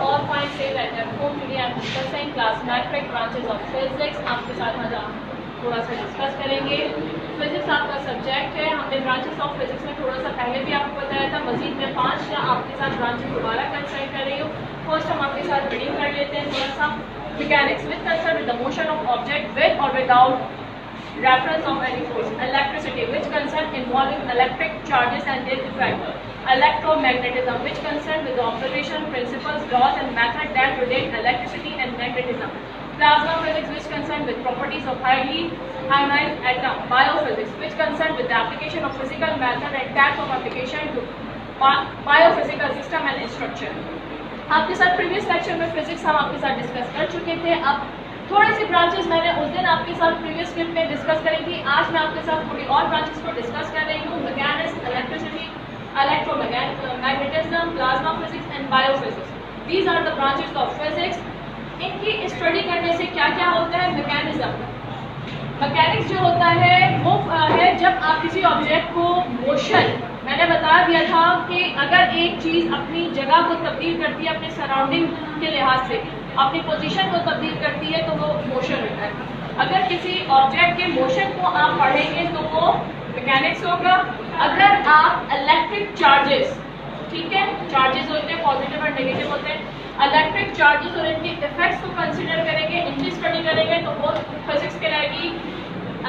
all fine say that at home today I'm discussing class matrix branches of physics. आपके साथ आज थोड़ा सा डिस्कस करेंगे। फिजिक्स आपका सब्जेक्ट है। हमने ब्रांचेस ऑफ फिजिक्स में थोड़ा सा पहले भी आपको बताया था। मजीद में 5 या आपके साथ ब्रांचेस दोबारा कंसल्ट कर रही हूँ। फर्स्ट हम आपके साथ रीडिंग कर लेते हैं थोड़ा सा। Mechanics with concern with the motion of object with और without reference of any force. Electricity, which concern involving electric charges and their effect. Electromagnetism, which concern with the observation, principles, laws and method that relate electricity and magnetism. Plasma physics, which concern with properties of highly ionized atom. Biophysics, which concern with the application of physical method and types of application to biophysical system and structure. आपके साथ previous lecture में physics हम आपके साथ discuss कर चुके थे। अब थोड़ी सी ब्रांचेस मैंने उस दिन आपके साथ प्रीवियस क्लिप में डिस्कस करी थी। आज मैं आपके साथ थोड़ी और ब्रांचेस को डिस्कस कर रही हूँ। Mechanics, electricity, electromagnetism, plasma physics and biophysics. These are the branches of physics. इनकी स्टडी करने से क्या क्या होता है? मैकेनिक्स जो होता है वो है जब आप किसी ऑब्जेक्ट को मोशन, मैंने बता दिया था कि अगर एक चीज़ अपनी जगह को तब्दील करती है अपने सराउंडिंग के लिहाज से, अपनी पोजीशन को तब्दील करती है तो वो मोशन होता है। अगर किसी ऑब्जेक्ट के मोशन को आप पढ़ेंगे तो वो मैकेनिक्स होगा। अगर आप इलेक्ट्रिक चार्जेस, ठीक है, चार्जेस होते हैं पॉजिटिव और नेगेटिव होते हैं, इलेक्ट्रिक चार्जेस और इनके इफेक्ट्स को कंसीडर करेंगे, इनकी स्टडी करेंगे तो वो फिजिक्स कहलाएगी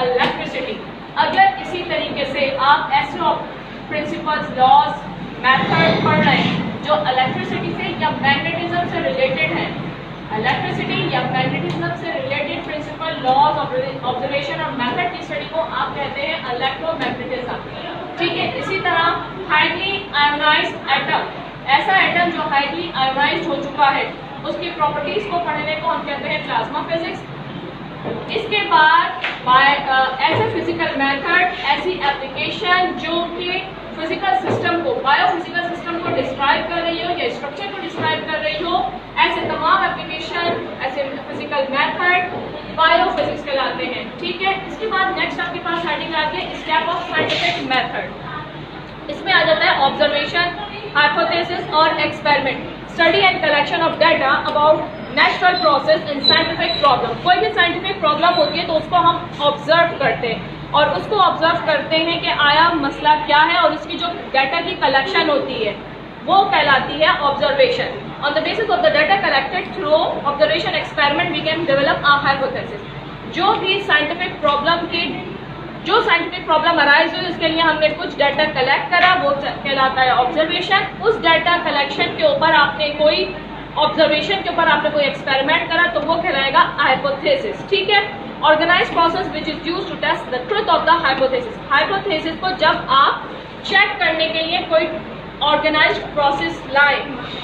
इलेक्ट्रिसिटी। अगर इसी तरीके से आप ऐसे प्रिंसिपल्स, लॉज, मेथड पढ़ रहे हैं जो इलेक्ट्रिसिटी से या मैग्नेटिज्म से रिलेटेड है, इलेक्ट्रिसिटी या मैग्नेटिज्म से रिलेटेड प्रिंसिपल, लॉज, ऑब्जर्वेशन और मेथड की स्टडी को आप कहते हैं इलेक्ट्रोमैग्नेटिज्म। ठीक है, इसी तरह हाईली आयोनाइज्ड एटम, ऐसा एटम जो हाईली आयोनाइज्ड हो चुका है, उसकी प्रॉपर्टीज को पढ़ने को हम कहते हैं प्लाज्मा फिजिक्स। इसके बाद ऐसे फिजिकल मेथड, ऐसी एप्लीकेशन जो कि फिजिकल सिस्टम को, बायोफिजिकल सिस्टम को डिस्क्राइब कर रही हो या स्ट्रक्चर को डिस्क्राइब कर रही हो, ऐसे तमाम एप्लीकेशन, ऐसे फिजिकल मेथड बायोफिजिक्स कहलाते हैं। ठीक है, इसके बाद नेक्स्ट आपके पास हेडिंग आती है स्टेप ऑफ साइंटिफिक मेथड। इसमें आ जाता है ऑब्जर्वेशन, हाइपोथेसिस और experiment, study and collection of data about natural process in scientific problem. कोई भी साइंटिफिक प्रॉब्लम होती है तो उसको हम ऑब्जर्व करते हैं और उसको ऑब्जर्व करते हैं कि आया मसला क्या है, और उसकी जो डाटा की कलेक्शन होती है वो कहलाती है observation. On the basis of the data collected through observation experiment we can develop a hypothesis. जो भी साइंटिफिक प्रॉब्लम की, जो साइंटिफिक प्रॉब्लम अराइज हुई उसके लिए हमने कुछ डाटा कलेक्ट करा, वो कहलाता है ऑब्जर्वेशन। उस डाटा कलेक्शन के ऊपर आपने कोई ऑब्जर्वेशन के ऊपर आपने कोई एक्सपेरिमेंट करा तो वो कहलाएगा हाइपोथेसिस। ठीक है, organised process which is used to test the truth of the hypothesis. Hypothesis को जब आप चेक करने के लिए कोई ऑर्गेनाइज्ड प्रोसेस लाए,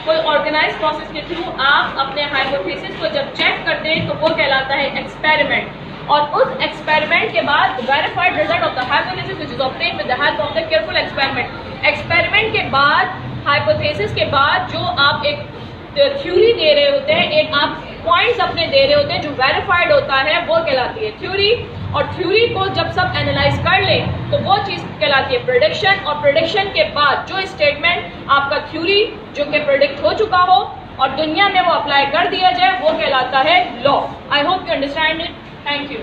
कोई ऑर्गेनाइज्ड प्रोसेस के थ्रू आप अपने हाइपोथेसिस को जब चेक करते हैं तो वो कहलाता है एक्सपेरिमेंट। और उस एक्सपेरिमेंट के बाद verified result of the hypothesis which is obtained with the help of the careful experiment. Experiment के बाद, हाइपोथेसिस के बाद जो आप एक थ्योरी दे रहे होते हैं, एक आप पॉइंट्स अपने दे रहे होते हैं जो वेरीफाइड होता है, वो कहलाती है थ्योरी। और थ्योरी को जब सब एनालाइज कर ले तो वो चीज़ कहलाती है प्रेडिक्शन। और प्रेडिक्शन के बाद जो स्टेटमेंट आपका थ्योरी जो कि प्रेडिक्ट हो चुका हो और दुनिया में वो अप्लाई कर दिया जाए वो कहलाता है law. I hope you understand it. Thank you.